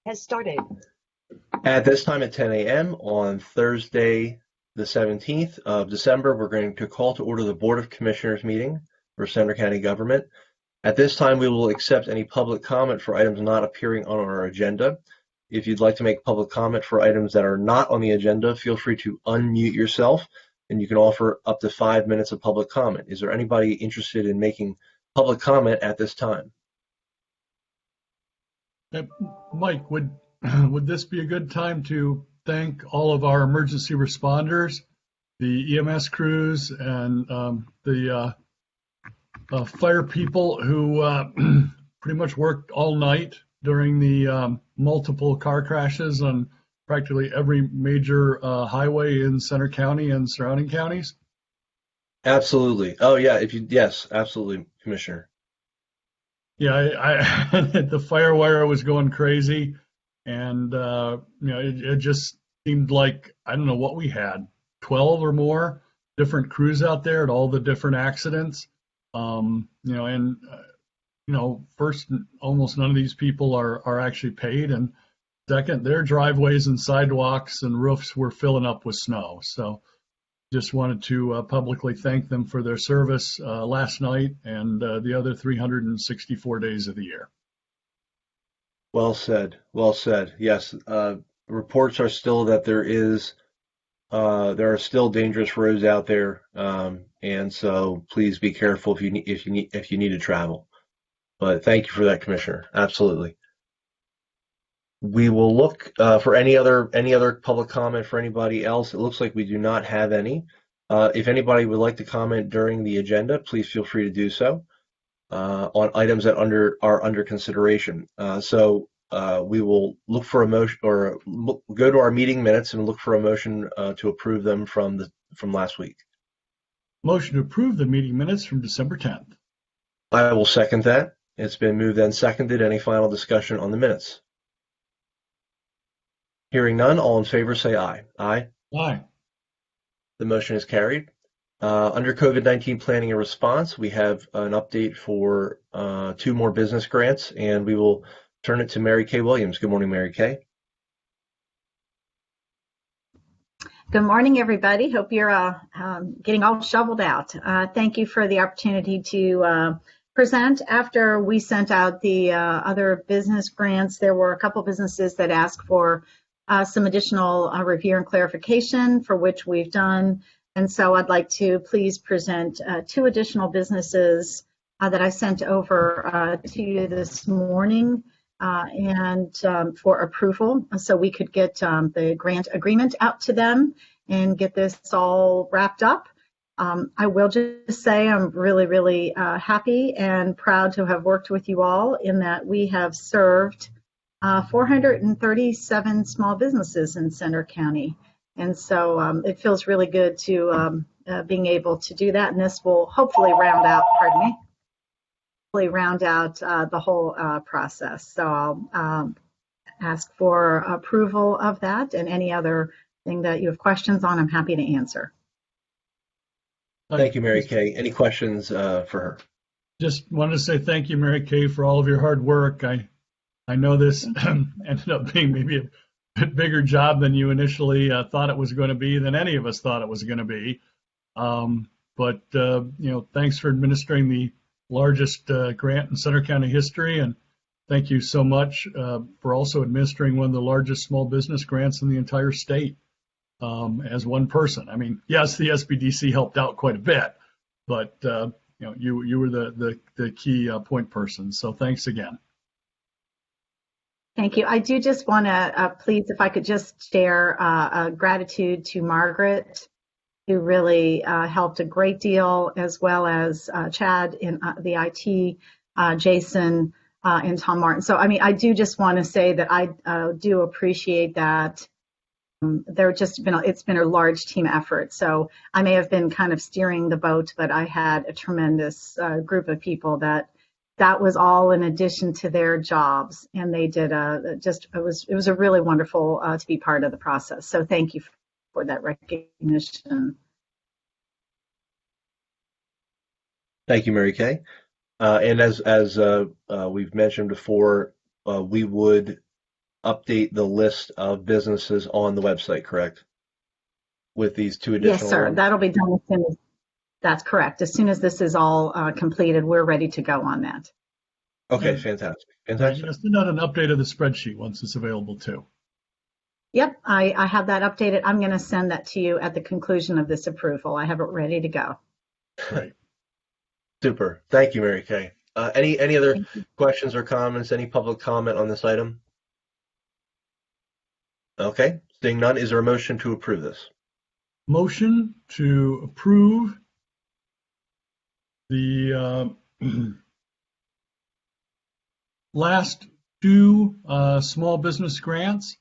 Has started. At this time at 10 a.m. on Thursday, the 17th of December, we're going to call to order the Board of Commissioners meeting for Center County Government. At this time, we will accept any public comment for items not appearing on our agenda. If you'd like to make public comment for items that are not on the agenda, feel free to unmute yourself and you can offer up to 5 minutes of public comment. Is there anybody interested in making public comment at this time? Uh, Mike, would would this be a good time to thank all of our emergency responders, the EMS crews, and the fire people who pretty much worked all night during the multiple car crashes on practically every major highway in Center County and surrounding counties? Absolutely. Oh yeah, yes, absolutely, Commissioner. Yeah, the fire wire was going crazy, and it just seemed like I don't know what we had, 12 or more different crews out there at all the different accidents. And first, almost none of these people are actually paid, and second, their driveways and sidewalks and roofs were filling up with snow. So just wanted to publicly thank them for their service last night and the other 364 days of the year. Well said. Well said. Yes, reports are still that there are still dangerous roads out there, and so please be careful if you need to travel. But thank you for that, Commissioner. Absolutely. We will look for any other public comment for anybody else. It looks like we do not have any. If anybody would like to comment during the agenda, please feel free to do so on items that are under consideration. We will look for a motion or go to our meeting minutes and look for a motion to approve them from last week. Motion to approve the meeting minutes from December 10th. I will second that. It's been moved and seconded. Any final discussion on the minutes? Hearing none, all in favor say aye. Aye. Aye. The motion is carried. Under COVID-19 planning and response, we have an update for 2 more business grants, and we will turn it to Mary Kay Williams. Good morning, Mary Kay. Good morning, everybody. Hope you're getting all shoveled out. Thank you for the opportunity to present. After we sent out the other business grants, there were a couple businesses that asked for some additional review and clarification, for which we've done. And so I'd like to please present 2 additional businesses that I sent over to you this morning and for approval, so we could get the grant agreement out to them and get this all wrapped up. I will just say I'm really, really happy and proud to have worked with you all, in that we have served 437 small businesses in Center County. And so it feels really good to being able to do that. And this will hopefully round out, the whole process. So I'll ask for approval of that, and any other thing that you have questions on, I'm happy to answer. Thank you, Mary Kay. Any questions for her? Just wanted to say thank you, Mary Kay, for all of your hard work. I know this ended up being maybe a bit bigger job than you initially thought it was going to be, than any of us thought it was going to be. But thanks for administering the largest grant in Center County history, and thank you so much for also administering one of the largest small business grants in the entire state as one person. I mean, yes, the SBDC helped out quite a bit, but you were the key point person. So thanks again. Thank you. I do just want to please, if I could just share gratitude to Margaret, who really helped a great deal, as well as Chad in the IT, Jason, and Tom Martin. So, I mean, I do just want to say that I do appreciate that. It's been a large team effort. So I may have been kind of steering the boat, but I had a tremendous group of people that was all in addition to their jobs, and they did it was a really wonderful to be part of the process. So thank you for that recognition. Thank you, Mary Kay. And as we've mentioned before, we would update the list of businesses on the website, correct? With these two Yes, additional sir. ones? That'll be done as soon as, that's correct. As soon as this is all completed, we're ready to go on that. Okay, And fantastic. you're Fantastic. going to send out an update of the spreadsheet once it's available too. Yep, I have that updated. I'm going to send that to you at the conclusion of this approval. I have it ready to go. Great. Super. Thank you, Mary Kay. Any other Thank you. questions or comments? Any public comment on this item? Okay, seeing none, is there a motion to approve this? Motion to approve the last two small business grants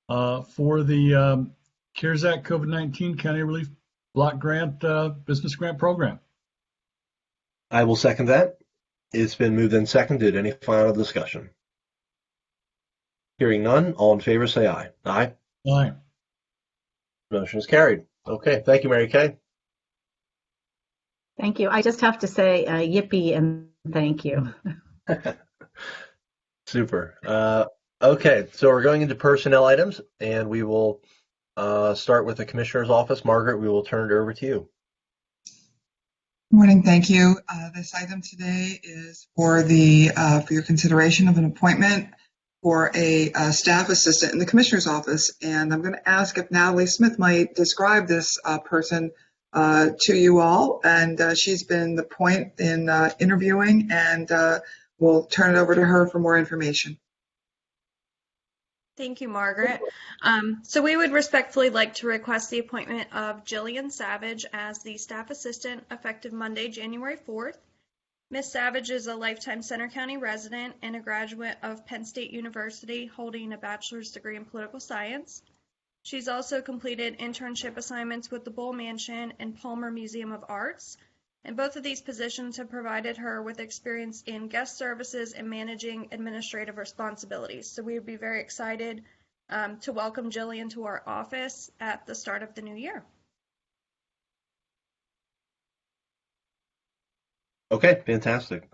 for the CARES Act COVID-19 County Relief Block Grant Business Grant Program. I will second that. It's been moved and seconded. Any final discussion? Hearing none, all in favor say aye. Aye. Aye. Motion is carried. Okay, thank you, Mary Kay. Thank you. I just have to say yippee and thank you. Super. Okay, so we're going into personnel items, and we will start with the Commissioner's office. Margaret, we will turn it over to you. Morning, thank you. This item today is for your consideration of an appointment for a staff assistant in the Commissioner's office. And I'm going to ask if Natalie Smith might describe this person to you all. And she's been the point in interviewing, and we'll turn it over to her for more information. Thank you, Margaret. So we would respectfully like to request the appointment of Jillian Savage as the staff assistant effective Monday, January 4th. Ms. Savage is a lifetime Center County resident and a graduate of Penn State University holding a bachelor's degree in political science. She's also completed internship assignments with the Bull Mansion and Palmer Museum of Arts. And both of these positions have provided her with experience in guest services and managing administrative responsibilities. So we would be very excited to welcome Jillian to our office at the start of the new year. Okay, fantastic.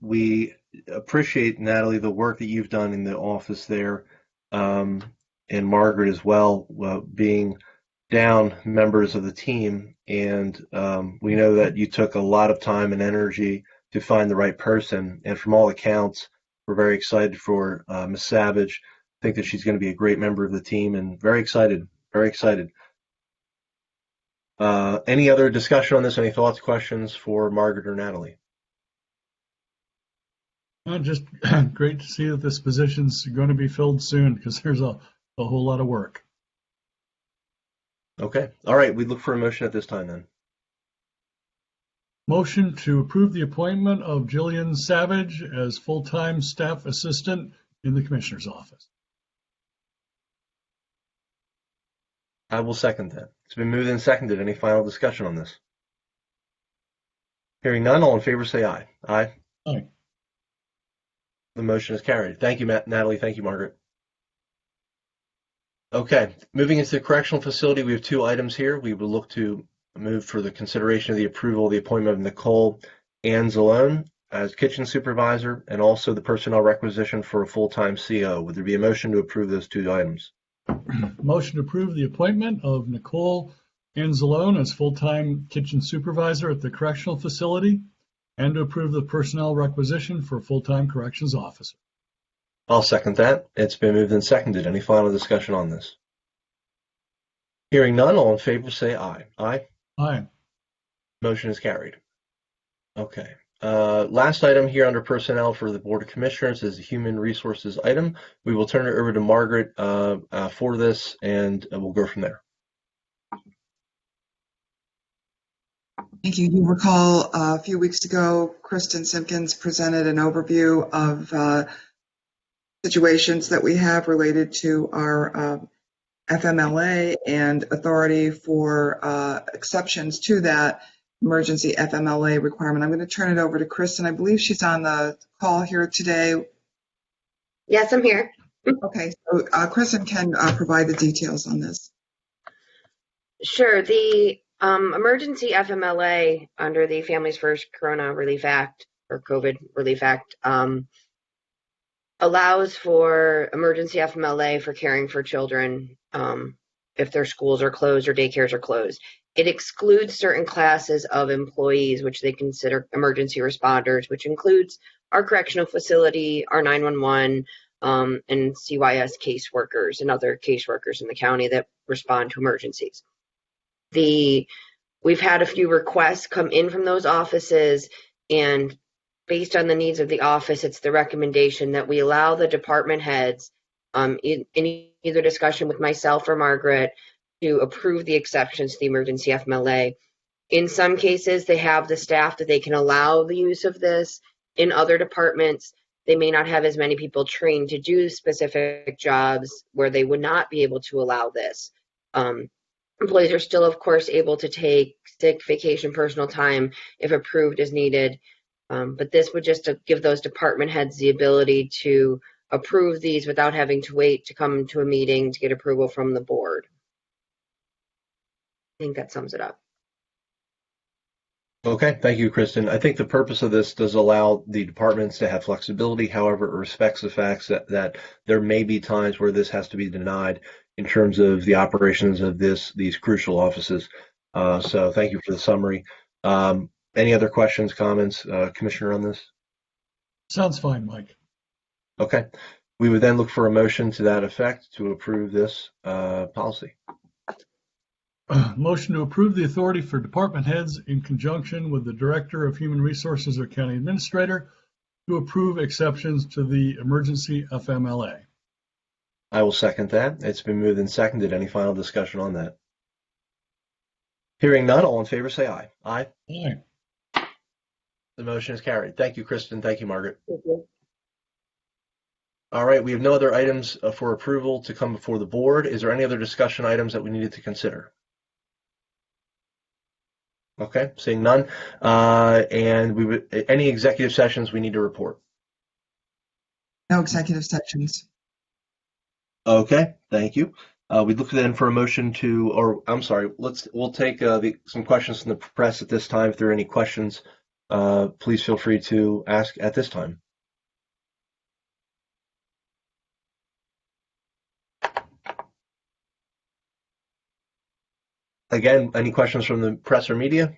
We appreciate, Natalie, the work that you've done in the office there, and Margaret as well, being down members of the team. And we know that you took a lot of time and energy to find the right person. And from all accounts, we're very excited for Ms. Savage. I think that she's going to be a great member of the team, and very excited, very excited. Any other discussion on this? Any thoughts, questions for Margaret or Natalie? Just great to see that this position's going to be filled soon, because there's a whole lot of work. Okay. All right. We look for a motion at this time then. Motion to approve the appointment of Jillian Savage as full-time staff assistant in the Commissioner's office. I will second that. It's been moved and seconded. Any final discussion on this? Hearing none, all in favor say aye. Aye. Aye. The motion is carried. Thank you, Natalie. Thank you, Margaret. Okay, moving into the correctional facility, we have two items here. We will look to move for the consideration of the approval of the appointment of Nicole Anzalone as kitchen supervisor, and also the personnel requisition for a full-time CO. Would there be a motion to approve those two items? Motion to approve the appointment of Nicole Anzalone as full-time kitchen supervisor at the correctional facility, and to approve the personnel requisition for a full-time corrections officer. I'll second that. It's been moved and seconded. Any final discussion on this? Hearing none, all in favor say aye. Aye. Aye. Motion is carried. Okay. Last item here under personnel for the Board of Commissioners is the human resources item. We will turn it over to Margaret for this, and we'll go from there. Thank you. You recall a few weeks ago, Kristen Simpkins presented an overview of situations that we have related to our FMLA and authority for exceptions to that emergency FMLA requirement. I'm going to turn it over to Kristen. I believe she's on the call here today. Yes, I'm here. Okay, so Kristen can provide the details on this. Sure. The emergency FMLA under the Families First Corona Relief Act, or COVID Relief Act, allows for emergency FMLA for caring for children if their schools are closed or daycares are closed. It excludes certain classes of employees, which they consider emergency responders, which includes our correctional facility, our 911, and CYS caseworkers and other caseworkers in the county that respond to emergencies. We've had a few requests come in from those offices, and based on the needs of the office, it's the recommendation that we allow the department heads, in either discussion with myself or Margaret, to approve the exceptions to the emergency FMLA. In some cases, they have the staff that they can allow the use of this. In other departments, they may not have as many people trained to do specific jobs where they would not be able to allow this. Employees are still, of course, able to take sick, vacation, personal time if approved as needed. But this would just give those department heads the ability to approve these without having to wait to come to a meeting to get approval from the board. I think that sums it up. Okay, thank you, Kristen. I think the purpose of this does allow the departments to have flexibility. However, it respects the facts that there may be times where this has to be denied in terms of the operations of these crucial offices. So thank you for the summary. Any other questions, comments, Commissioner, on this? Sounds fine, Mike. Okay. We would then look for a motion to that effect to approve this policy. Motion to approve the authority for department heads in conjunction with the Director of Human Resources or County Administrator to approve exceptions to the emergency FMLA. I will second that. It's been moved and seconded. Any final discussion on that? Hearing none, all in favor say aye. Aye. Aye. The motion is carried. Thank you, Kristen. Thank you, Margaret. Thank you. All right, we have no other items for approval to come before the board. Is there any other discussion items that we needed to consider? Okay, seeing none. And any executive sessions we need to report? No executive sessions. Okay, thank you. We'd look then for a motion to, or I'm sorry, we'll take some questions from the press at this time. If there are any questions, please feel free to ask at this time. Again, any questions from the press or media?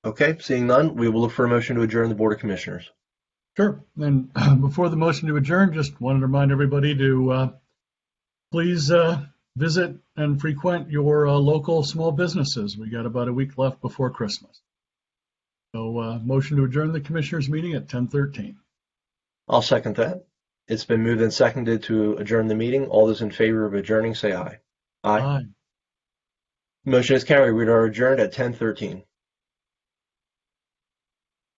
Okay, seeing none, we will look for a motion to adjourn the Board of Commissioners. Sure. And before the motion to adjourn, just wanted to remind everybody to please visit and frequent your local small businesses. We got about a week left before Christmas. So motion to adjourn the Commissioners meeting at 10:13. I'll second that. It's been moved and seconded to adjourn the meeting. All those in favor of adjourning say aye. Aye. Aye. Motion is carried. We are adjourned at 10:13.